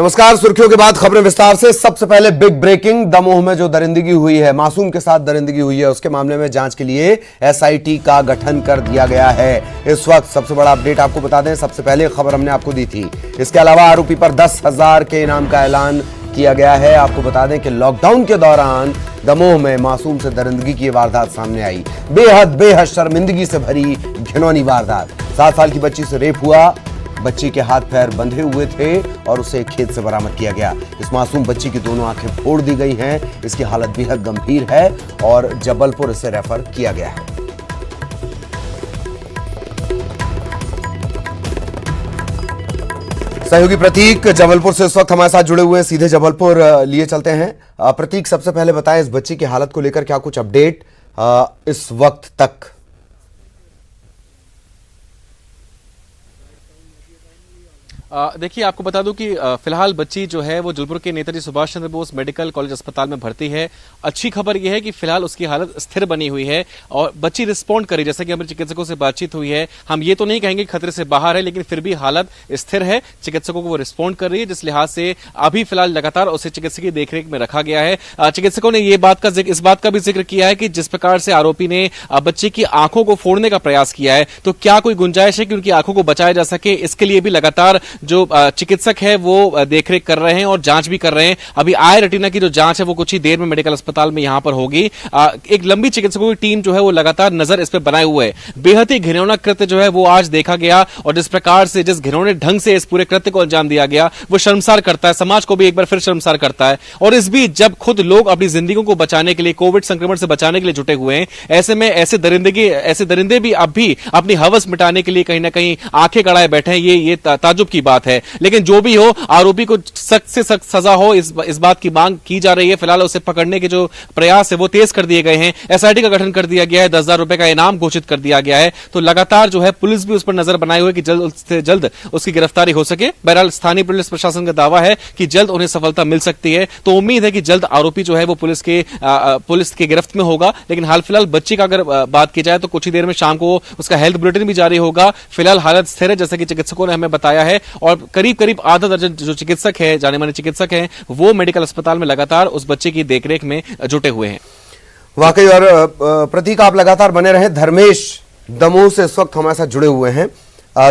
नमस्कार। सुर्खियों के बाद खबरें विस्तार से। सबसे पहले बिग ब्रेकिंग, दमोह में जो दरिंदगी हुई है, मासूम के साथ दरिंदगी हुई है, उसके मामले में जांच के लिए एसआईटी का गठन कर दिया गया है। इस वक्त सबसे बड़ा अपडेट आपको बता दें, सबसे पहले खबर हमने आपको दी थी। इसके अलावा आरोपी पर 10,000 के इनाम का ऐलान किया गया है। आपको बता दें कि लॉकडाउन के दौरान दमोह में मासूम से दरिंदगी की वारदात सामने आई। बेहद शर्मिंदगी से भरी घिनौनी वारदात। 7 साल की बच्ची से रेप हुआ। बच्ची के हाथ पैर बंधे हुए थे और उसे खेत से बरामद किया गया। इस मासूम बच्ची की दोनों आंखें फोड़ दी गई हैं। इसकी हालत बेहद गंभीर है और जबलपुर इसे रेफर किया गया है। सहयोगी प्रतीक जबलपुर से इस वक्त हमारे साथ जुड़े हुए हैं, सीधे जबलपुर लिए चलते हैं। प्रतीक, सबसे पहले बताएं इस बच्ची की हालत को लेकर क्या कुछ अपडेट इस वक्त तक? देखिए, आपको बता दूं कि फिलहाल बच्ची जो है वो जबलपुर के नेताजी सुभाष चंद्र बोस मेडिकल कॉलेज अस्पताल में भर्ती है। अच्छी खबर यह है कि फिलहाल उसकी हालत स्थिर बनी हुई है और बच्ची रिस्पॉन्ड करी। जैसा कि हमारे चिकित्सकों से बातचीत हुई है, हम ये तो नहीं कहेंगे खतरे से बाहर है, लेकिन फिर भी हालत स्थिर है। चिकित्सकों को वो रिस्पॉन्ड कर रही है, जिस लिहाज से अभी फिलहाल लगातार उसे चिकित्सकीय देखरेख में रखा गया है। चिकित्सकों ने इस बात का भी जिक्र किया है कि जिस प्रकार से आरोपी ने बच्चे की आंखों को फोड़ने का प्रयास किया है, तो क्या कोई गुंजाइश है कि उनकी आंखों को बचाया जा सके? इसके लिए भी लगातार जो चिकित्सक है वो देखरेख कर रहे हैं और जांच भी कर रहे हैं। अभी आई रेटिना की जो जांच है वो कुछ ही देर में मेडिकल अस्पताल में यहां पर होगी। एक लंबी चिकित्सकों की टीम जो है वो लगातार नजर इस पर बनाए हुए है। बेहद ही घिनौना कृत्य जो है वो आज देखा गया और जिस प्रकार से, जिस घिनौने ढंग से इस पूरे कृत्य को अंजाम दिया गया, वो शर्मसार करता है, समाज को भी एक बार फिर शर्मसार करता है। और इस बीच जब खुद लोग अपनी जिंदगी को बचाने के लिए, कोविड संक्रमण से बचाने के लिए जुटे हुए हैं, ऐसे में ऐसे दरिंदे भी अब भी अपनी हवस मिटाने के लिए कहीं ना कहीं आंखें गड़ाए बैठे हैं। ये ताजुब की बात है। लेकिन जो भी हो, आरोपी को सख्त से सख्त सजा हो, इस बात की मांग की जा रही है। फिलहाल उसे पकड़ने के जो प्रयास है वो तेज कर दिए गए हैं। एसआईटी का गठन कर दिया गया है। 10,000 रुपए का इनाम घोषित कर दिया गया है। तो लगातार जो है पुलिस भी उस पर नजर बनाए हुए कि जल्द से जल्द उसकी गिरफ्तारी हो सके। बहरहाल स्थानीय पुलिस प्रशासन का दावा है कि जल्द उन्हें सफलता मिल सकती है। तो उम्मीद है कि जल्द आरोपी जो है वो पुलिस के गिरफ्त में होगा। लेकिन हाल फिलहाल बच्ची का अगर बात की जाए तो कुछ ही देर में शाम को उसका हेल्थ बुलेटिन भी जारी होगा। फिलहाल हालत स्थिर है, जैसा कि चिकित्सकों ने हमें बताया है। और करीब आधा दर्जन जो चिकित्सक है, जाने माने चिकित्सक हैं, वो मेडिकल अस्पताल में लगातार उस बच्चे की देखरेख में जुटे हुए हैं। वाकई। और प्रतीक, आप लगातार बने रहे। धर्मेश दमोह से इस वक्त हमारे साथ जुड़े हुए हैं।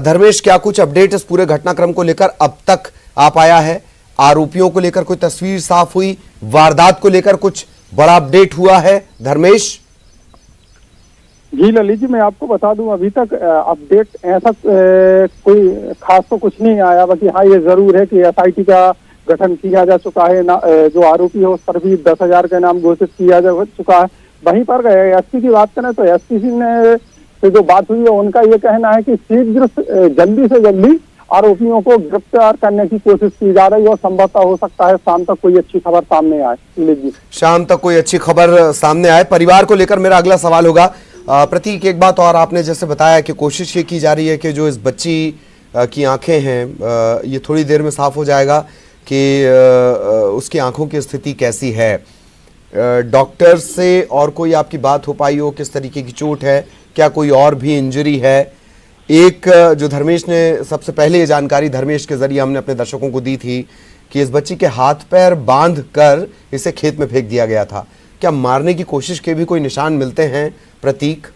धर्मेश, क्या कुछ अपडेट इस पूरे घटनाक्रम को लेकर अब तक आ पाया है? आरोपियों को लेकर कोई तस्वीर साफ हुई? वारदात को लेकर कुछ बड़ा अपडेट हुआ है? धर्मेश जी ललित जी, मैं आपको बता दूं, अभी तक अपडेट ऐसा कोई खास तो कुछ नहीं आया। बाकी हाँ, ये जरूर है कि एसआईटी का गठन किया जा चुका है। जो आरोपी है उस पर भी 10,000 का इनाम घोषित किया जा चुका है। वहीं पर एसपी की बात करें तो एसपी ने से जो बात हुई है, उनका ये कहना है कि शीघ्र जल्दी से जल्दी आरोपियों को गिरफ्तार करने की कोशिश की जा रही है और संभवतः हो सकता है शाम तक कोई अच्छी खबर सामने आए। जी, शाम तक कोई अच्छी खबर सामने आए। परिवार को लेकर मेरा अगला सवाल होगा। प्रतीक, एक बात और, आपने जैसे बताया कि कोशिश ये की जा रही है कि जो इस बच्ची की आंखें हैं, ये थोड़ी देर में साफ हो जाएगा कि उसकी आंखों की स्थिति कैसी है। डॉक्टर से और कोई आपकी बात हो पाई हो? किस तरीके की चोट है? क्या कोई और भी इंजरी है? एक जो धर्मेश ने सबसे पहले ये जानकारी धर्मेश के जरिए हमने अपने दर्शकों को दी थी कि इस बच्ची के हाथ पैर बांध कर इसे खेत में फेंक दिया गया था। क्या मारने की कोशिश के भी कोई निशान मिलते हैं प्रतीक?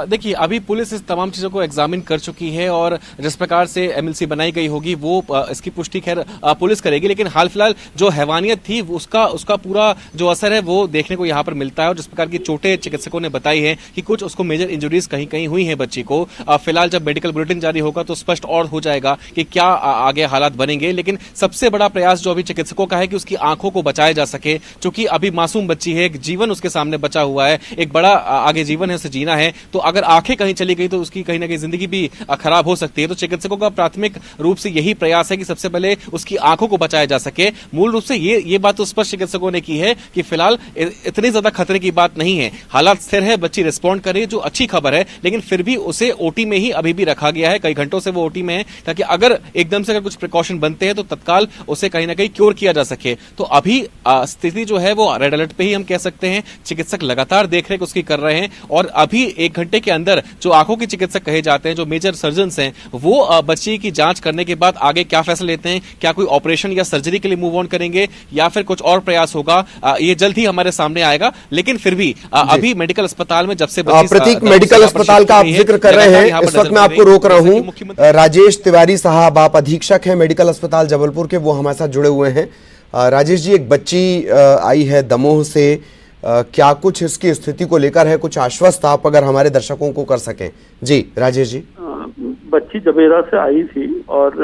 देखिए, अभी पुलिस इस तमाम चीजों को एग्जामिन कर चुकी है और जिस प्रकार से एमएलसी बनाई गई होगी वो इसकी पुष्टि खैर पुलिस करेगी। लेकिन हाल फिलहाल जो हैवानियत थी उसका पूरा जो असर है वो देखने को यहाँ पर मिलता है। और जिस प्रकार की चोटें चिकित्सकों ने बताई है कि कुछ उसको मेजर इंजरीज कहीं कहीं हुई है बच्ची को। फिलहाल जब मेडिकल बुलेटिन जारी होगा तो स्पष्ट और हो जाएगा कि क्या आगे हालात बनेंगे। लेकिन सबसे बड़ा प्रयास जो अभी चिकित्सकों का है कि उसकी आंखों को बचाया जा सके, क्योंकि अभी मासूम बच्ची है, एक जीवन उसके सामने बचा हुआ है, एक बड़ा आगे जीवन है, उसे जीना है। तो अगर आंखें कहीं चली गई तो उसकी कहीं ना कहीं जिंदगी भी खराब हो सकती है। तो चिकित्सकों का प्राथमिक रूप से यही प्रयास है कि सबसे पहले उसकी आंखों को बचाया जा सके। मूल रूप से ये बात तो स्पष्ट चिकित्सकों ने की है कि फिलहाल इतनी ज्यादा खतरे की बात नहीं है, हालात स्थिर है, बच्ची रिस्पॉन्ड कर रही है, जो अच्छी खबर है। लेकिन फिर भी उसे ओटी में ही अभी भी रखा गया है, कई घंटों से वो ओटी में है, ताकि अगर एकदम से अगर कुछ प्रिकॉशन बनते हैं तो तत्काल उसे कहीं ना कहीं क्योर किया जा सके। तो अभी स्थिति जो है वो रेड अलर्ट पे ही हम कह सकते हैं। चिकित्सक लगातार देखरेख उसकी कर रहे हैं और अभी 1 घंटे घंटे के अंदर जो आंखों के चिकित्सक कहे जाते हैं, जो मेजर सर्जन्स हैं, वो बच्ची की जांच करने के बाद आगे क्या फैसला लेते हैं, क्या कोई ऑपरेशन या सर्जरी के लिए मूव ऑन करेंगे या फिर कुछ और प्रयास होगा, ये जल्द ही हमारे सामने आएगा। लेकिन फिर भी अभी मेडिकल अस्पताल में जब से प्रतीक, मेडिकल अस्पताल का आप जिक्र कर रहे हैं, इस वक्त मैं आपको रोक रहा हूं। राजेश तिवारी साहब, आप अधीक्षक हैं मेडिकल अस्पताल जबलपुर के, वो हमारे साथ जुड़े हुए हैं। राजेश जी, एक बच्ची आई है दमोह से, क्या कुछ इसकी स्थिति को लेकर है, कुछ आश्वस्त आप अगर हमारे दर्शकों को कर सकें? जी राजेश जी। बच्ची जबेरा से आई थी और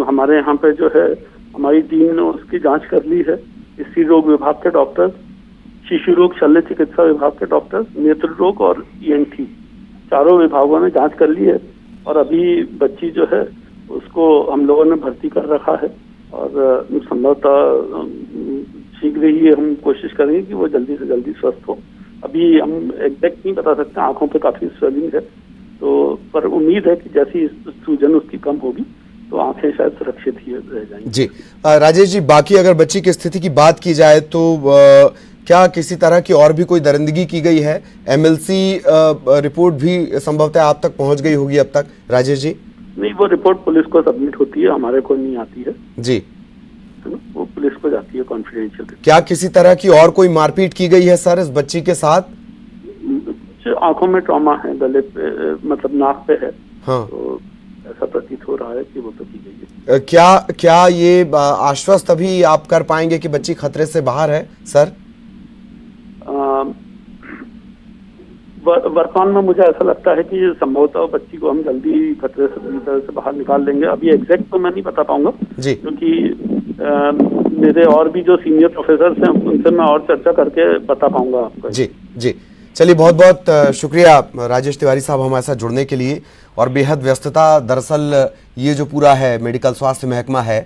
हमारे यहाँ पे जो है हमारी टीम ने उसकी जांच कर ली है। स्त्री रोग विभाग के डॉक्टर, शिशु रोग शल्य चिकित्सा विभाग के डॉक्टर, नेत्र रोग और ENT चारों विभागों ने जांच कर ली है और अभी बच्ची जो है उसको हम लोगों ने भर्ती कर रखा है और संभवतः शीघ्र ही हम कोशिश करेंगे कि वो जल्दी से जल्दी स्वस्थ हो। अभी हम एग्जैक्ट नहीं बता सकते, आंखों पे काफी स्वेलिंग है, तो पर उम्मीद है कि जैसी सूजन उसकी कम होगी तो आंखें शायद सुरक्षित ही रह जाएंगी। जी राजेश जी, बाकी अगर बच्ची की स्थिति की बात की जाए तो क्या किसी तरह की और भी कोई दरिंदगी की गई है? MLC रिपोर्ट भी संभवतः आप तक पहुंच गई होगी अब तक, राजेश जी? नहीं, वो रिपोर्ट पुलिस को सबमिट होती है, हमारे को नहीं आती है जी, वो पुलिस को जाती है कॉन्फिडेंशियल। क्या किसी तरह की और कोई मारपीट की गई है सर इस बच्ची के साथ? आंखों में ट्रॉमा है, गले पे मतलब नाक पे है। हाँ, तो ऐसा प्रतीत हो रहा है कि वो तो की गई है। क्या ये आश्वस्त अभी आप कर पाएंगे कि बच्ची खतरे से बाहर है सर? वर्तमान में मुझे ऐसा लगता है कि संभवतः बच्ची को हम जल्दी खतरे से पूरी तरह से बाहर निकाल लेंगे। अभी एग्जैक्ट तो मैं नहीं बता पाऊंगा जी, क्योंकि मेरे और भी जो सीनियर प्रोफेसर हैं उनसे मैं और चर्चा करके बता पाऊंगा आपको। जी जी, चलिए बहुत बहुत शुक्रिया राजेश तिवारी साहब हमारे साथ जुड़ने के लिए। और बेहद व्यस्तता, दरअसल ये जो पूरा है मेडिकल स्वास्थ्य महकमा है,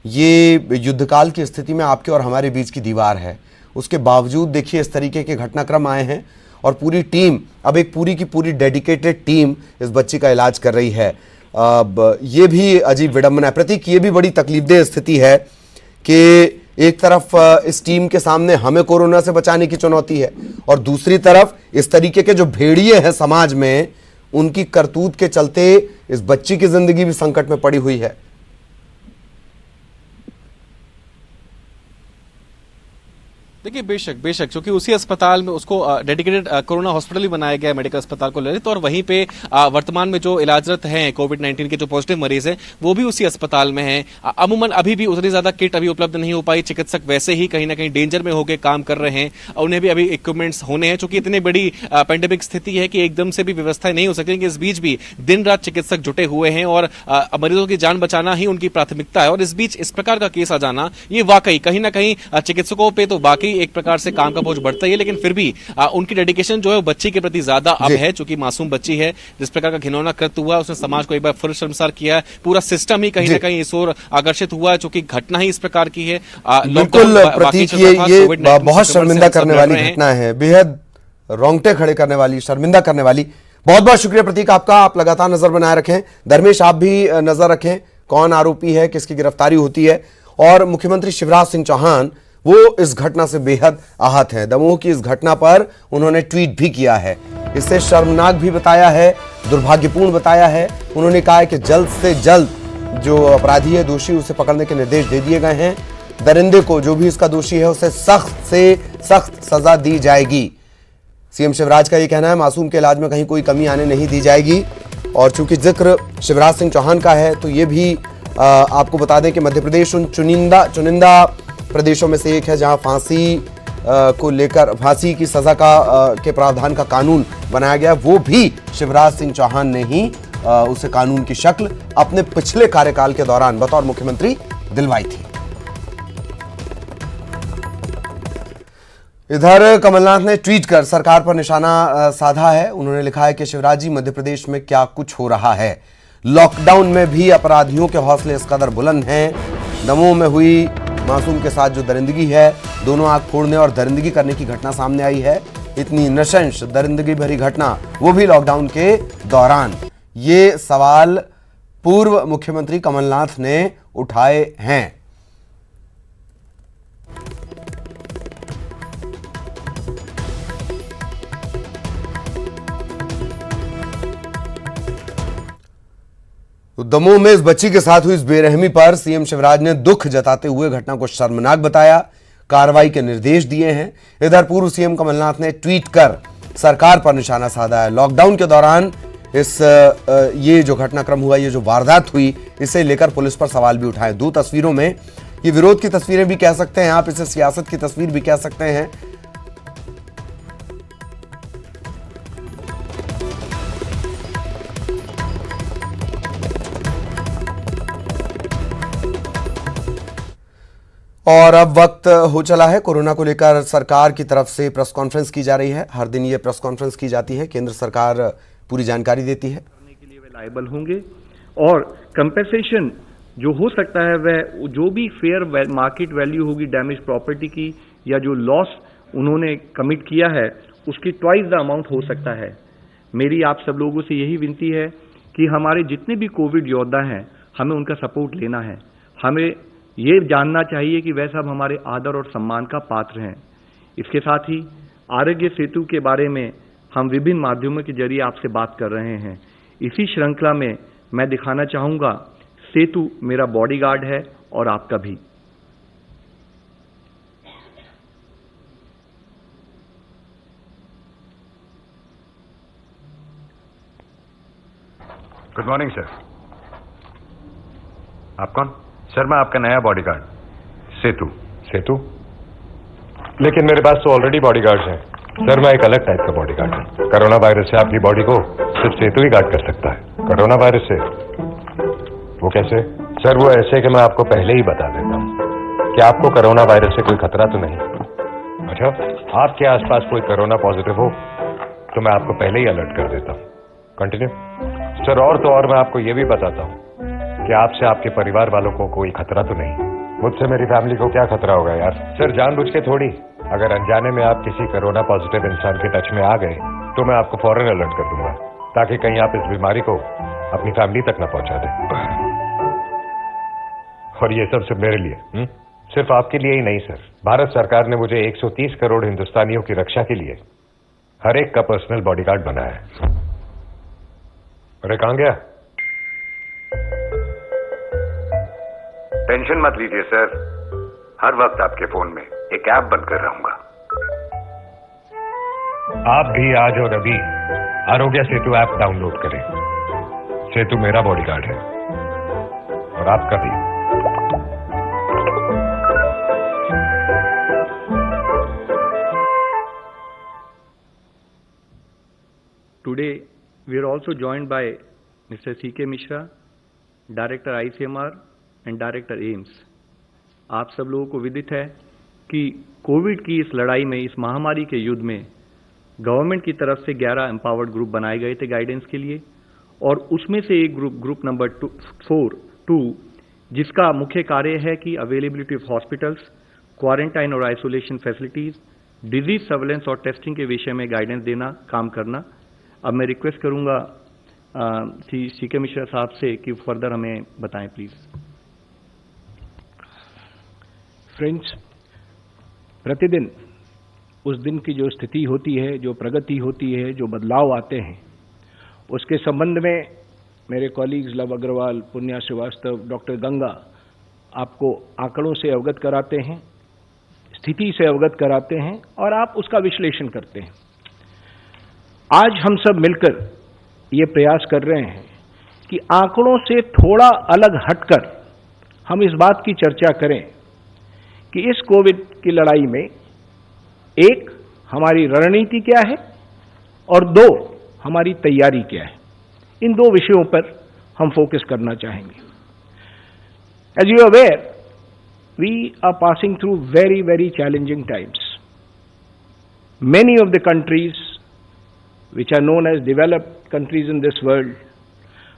ये युद्धकाल की स्थिति में आपके और हमारे बीच की दीवार है। उसके बावजूद देखिए इस तरीके के घटनाक्रम आए हैं और पूरी टीम, अब एक पूरी की पूरी डेडिकेटेड टीम इस बच्ची का इलाज कर रही है। अब ये भी अजीब विडंबना है प्रतीक, ये भी बड़ी तकलीफदेह स्थिति है कि एक तरफ इस टीम के सामने हमें कोरोना से बचाने की चुनौती है और दूसरी तरफ इस तरीके के जो भेड़िए हैं समाज में, उनकी करतूत के चलते इस बच्ची की जिंदगी भी संकट में पड़ी हुई है। देखिए बेशक बेशक, क्योंकि उसी अस्पताल में उसको डेडिकेटेड कोरोना हॉस्पिटल भी बनाया गया है मेडिकल अस्पताल को ललित, और वहीं पे वर्तमान में जो इलाजरत हैं कोविड-19 के जो पॉजिटिव मरीज हैं वो भी उसी अस्पताल में हैं। अमूमन अभी भी उतनी ज्यादा किट अभी उपलब्ध नहीं हो पाई, चिकित्सक वैसे ही कहीं ना कहीं डेंजर में होकर काम कर रहे हैं, उन्हें भी अभी इक्विपमेंट्स होने हैं, चूंकि इतनी बड़ी पेंडेमिक स्थिति है कि एकदम से भी व्यवस्थाएं नहीं हो सकती। इस बीच भी दिन रात चिकित्सक जुटे हुए हैं और मरीजों की जान बचाना ही उनकी प्राथमिकता है। और इस बीच इस प्रकार का केस आ जाना, ये वाकई कहीं ना कहीं चिकित्सकों पे तो बाकी एक प्रकार से काम का बोझ बढ़ता ही है, लेकिन फिर भी उनकी डेडिकेशन जो है वो बच्ची के प्रति ज्यादा अब है, चूंकि मासूम बच्ची है। जिस प्रकार का घिनौना कृत्य हुआ उसने समाज को एक बार फिर शर्मसार किया है, पूरा सिस्टम ही कहीं ना कहीं इस ओर आकर्षित हुआ है, चूंकि घटना ही इस प्रकार की है। बिल्कुल प्रतीक, ये बहुत शर्मिंदा करने वाली घटना है, बेहद रोंगटे खड़े करने वाली, शर्मिंदा करने वाली। बहुत बहुत शुक्रिया प्रतीक आपका, आप लगातार नजर बनाए रखें। धर्मेश, आप भी नजर रखें कौन आरोपी है, किसकी गिरफ्तारी होती है। और मुख्यमंत्री शिवराज सिंह चौहान वो इस घटना से बेहद आहत हैं। दमोह की इस घटना पर उन्होंने ट्वीट भी किया है, इसे शर्मनाक भी बताया है, दुर्भाग्यपूर्ण बताया है। उन्होंने कहा है कि जल्द से जल्द जो अपराधी है, दोषी, उसे पकड़ने के निर्देश दे दिए गए हैं। दरिंदे को, जो भी इसका दोषी है, उसे सख्त से सख्त सजा दी जाएगी। सीएम शिवराज का यह कहना है मासूम के इलाज में कहीं कोई कमी आने नहीं दी जाएगी। और चूंकि जिक्र शिवराज सिंह चौहान का है तो ये भी आपको बता दें कि मध्य प्रदेश उन चुनिंदा प्रदेशों में से एक है जहां फांसी को लेकर, फांसी की सजा के प्रावधान का कानून बनाया गया। वो भी शिवराज सिंह चौहान ने ही उसे कानून की शक्ल अपने पिछले कार्यकाल के दौरान बतौर मुख्यमंत्री दिलवाई थी। इधर कमलनाथ ने ट्वीट कर सरकार पर निशाना साधा है। उन्होंने लिखा है कि शिवराज जी, मध्य प्रदेश में क्या कुछ हो रहा है। लॉकडाउन में भी अपराधियों के हौसले इस कदर बुलंद हैं। दमोह में हुई मासूम के साथ जो दरिंदगी है, दोनों आंख फोड़ने और दरिंदगी करने की घटना सामने आई है। इतनी नृशंस दरिंदगी भरी घटना, वो भी लॉकडाउन के दौरान। ये सवाल पूर्व मुख्यमंत्री कमलनाथ ने उठाए हैं। तो दमोह में इस बच्ची के साथ हुई इस बेरहमी पर सीएम शिवराज ने दुख जताते हुए घटना को शर्मनाक बताया, कार्रवाई के निर्देश दिए हैं। इधर पूर्व सीएम कमलनाथ ने ट्वीट कर सरकार पर निशाना साधा है। लॉकडाउन के दौरान ये जो घटनाक्रम हुआ, ये जो वारदात हुई, इसे लेकर पुलिस पर सवाल भी उठाए। 2 तस्वीरों में ये विरोध की तस्वीरें भी कह सकते हैं आप, इसे सियासत की तस्वीर भी कह सकते हैं। और अब वक्त हो चला है, कोरोना को लेकर सरकार की तरफ से प्रेस कॉन्फ्रेंस की जा रही है। हर दिन ये प्रेस कॉन्फ्रेंस की जाती है, केंद्र सरकार पूरी जानकारी देती है। करने के लिए वे लायबल होंगे और कंपेंसेशन जो हो सकता है वह जो भी फेयर मार्केट वैल्यू होगी डैमेज प्रॉपर्टी की या जो लॉस उन्होंने कमिट किया है उसकी ट्वाइस द अमाउंट हो सकता है। मेरी आप सब लोगों से यही विनती है कि हमारे जितने भी कोविड योद्धा हैं हमें उनका सपोर्ट लेना है। हमें ये जानना चाहिए कि वह सब हमारे आदर और सम्मान का पात्र हैं। इसके साथ ही आरोग्य सेतु के बारे में हम विभिन्न माध्यमों के जरिए आपसे बात कर रहे हैं। इसी श्रृंखला में मैं दिखाना चाहूंगा सेतु मेरा बॉडीगार्ड है और आपका भी। Good morning sir. आप कौन? सर मैं आपका नया बॉडीगार्ड सेतु। सेतु? लेकिन मेरे पास तो ऑलरेडी बॉडीगार्ड्स हैं। सर मैं एक अलग टाइप का बॉडीगार्ड हूं। कोरोना वायरस से आपकी बॉडी को सिर्फ सेतु ही गार्ड कर सकता है। कोरोना वायरस से? वो कैसे? सर वो ऐसे कि मैं आपको पहले ही बता देता हूं कि आपको कोरोना वायरस से कोई खतरा तो नहीं। अच्छा, आपके आसपास कोई कोरोना पॉजिटिव हो तो मैं आपको पहले ही अलर्ट कर देता हूं। Continue sir. और तो और मैं आपको ये भी बताता हूं कि आपसे आपके परिवार वालों को कोई खतरा तो नहीं। मुझसे मेरी फैमिली को क्या खतरा होगा यार। सर जानबूझ के थोड़ी, अगर अनजाने में आप किसी कोरोना पॉजिटिव इंसान के टच में आ गए तो मैं आपको फौरन अलर्ट कर दूंगा ताकि कहीं आप इस बीमारी को अपनी फैमिली तक न पहुंचा दें। और ये सब सिर्फ मेरे लिए, सिर्फ आपके लिए ही नहीं सर। भारत सरकार ने मुझे 130 करोड़ हिंदुस्तानियों की रक्षा के लिए हर एक का पर्सनल बॉडीगार्ड बनाया है। अरे कहां गया? टेंशन मत लीजिए सर, हर वक्त आपके फोन में एक ऐप बनकर रहूंगा। आप भी आज और अभी आरोग्य सेतु ऐप डाउनलोड करें। सेतु मेरा बॉडीगार्ड है और आपका भी। Today we are also joined by Mr. C.K. Mishra, Director ICMR and Director AIIMS। आप सब लोगों को विदित है कि कोविड की इस लड़ाई में, इस महामारी के युद्ध में गवर्नमेंट की तरफ से 11 एम्पावर्ड ग्रुप बनाए गए थे गाइडेंस के लिए, और उसमें से एक ग्रुप नंबर 2 जिसका मुख्य कार्य है कि अवेलेबिलिटी ऑफ हॉस्पिटल्स, क्वारंटाइन और आइसोलेशन फैसिलिटीज, डिजीज सर्वेलेंस और टेस्टिंग के विषय में गाइडेंस देना, काम करना। अब मैं रिक्वेस्ट करूंगा सीके मिश्रा साहब से कि फर्दर हमें बताएं प्लीज। फ्रेंड्स, प्रतिदिन उस दिन की जो स्थिति होती है, जो प्रगति होती है, जो बदलाव आते हैं, उसके संबंध में मेरे कॉलीग्स लव अग्रवाल, पुण्या श्रीवास्तव, डॉक्टर गंगा आपको आंकड़ों से अवगत कराते हैं, स्थिति से अवगत कराते हैं और आप उसका विश्लेषण करते हैं। आज हम सब मिलकर ये प्रयास कर रहे हैं कि आंकड़ों से थोड़ा अलग हटकर हम इस बात की चर्चा करें कि इस कोविड की लड़ाई में एक, हमारी रणनीति क्या है और 2, हमारी तैयारी क्या है। इन 2 विषयों पर हम फोकस करना चाहेंगे। As you are aware, we are passing through very very challenging times. Many of the countries which are known as developed countries in this world,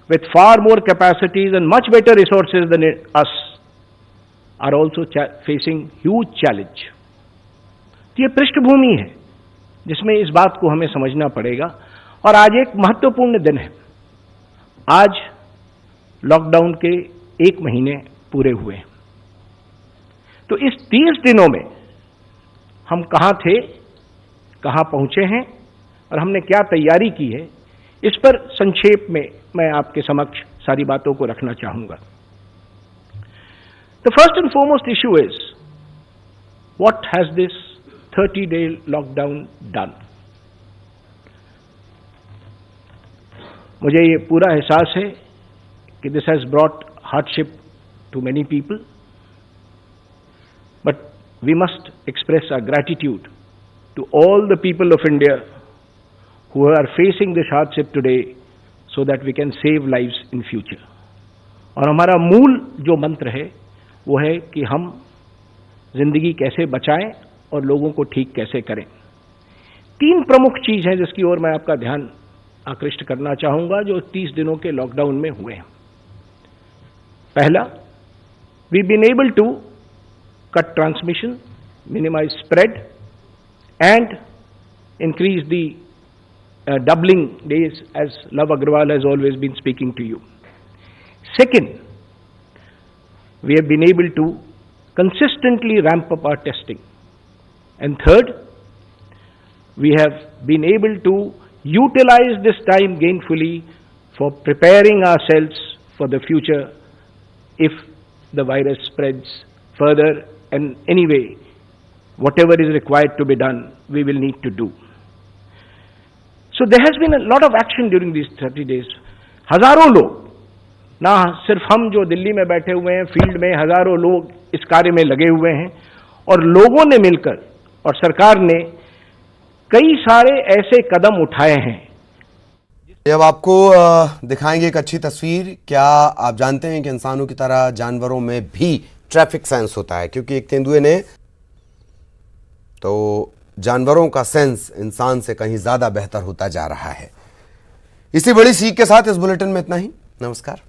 with far more capacities and much better resources than us, are also facing huge challenge. तो ये पृष्ठभूमि है जिसमें इस बात को हमें समझना पड़ेगा। और आज एक महत्वपूर्ण दिन है। आज लॉकडाउन के 1 महीने पूरे हुए हैं। तो इस 30 दिनों में हम कहां थे, कहां पहुंचे हैं और हमने क्या तैयारी की है, इस पर संक्षेप में मैं आपके समक्ष सारी बातों को रखना चाहूंगा। The first and foremost issue is what has this 30-day lockdown done. मुझे ये पूरा एहसास है कि this has brought hardship to many people, but we must express our gratitude to all the people of India who are facing this hardship today so that we can save lives in future। और हमारा मूल जो मंत्र है वो है कि हम जिंदगी कैसे बचाएं और लोगों को ठीक कैसे करें। तीन प्रमुख चीज हैं जिसकी ओर मैं आपका ध्यान आकृष्ट करना चाहूंगा जो 30 दिनों के लॉकडाउन में हुए हैं। पहला, we been able to cut transmission, minimize spread and increase the doubling days, as Love Agrawal has always been speaking to you. Second, we have been able to consistently ramp up our testing. And third, we have been able to utilize this time gainfully for preparing ourselves for the future if the virus spreads further, and anyway, whatever is required to be done, we will need to do. So there has been a lot of action during these 30 days. हजारों लोग, ना सिर्फ हम जो दिल्ली में बैठे हुए हैं, फील्ड में हजारों लोग इस कार्य में लगे हुए हैं और लोगों ने मिलकर और सरकार ने कई सारे ऐसे कदम उठाए हैं। जब आपको दिखाएंगे एक अच्छी तस्वीर, क्या आप जानते हैं कि इंसानों की तरह जानवरों में भी ट्रैफिक सेंस होता है? क्योंकि एक तेंदुए ने तो जानवरों का सेंस इंसान से कहीं ज्यादा बेहतर होता जा रहा है। इसी बड़ी सीख के साथ इस बुलेटिन में इतना ही। नमस्कार।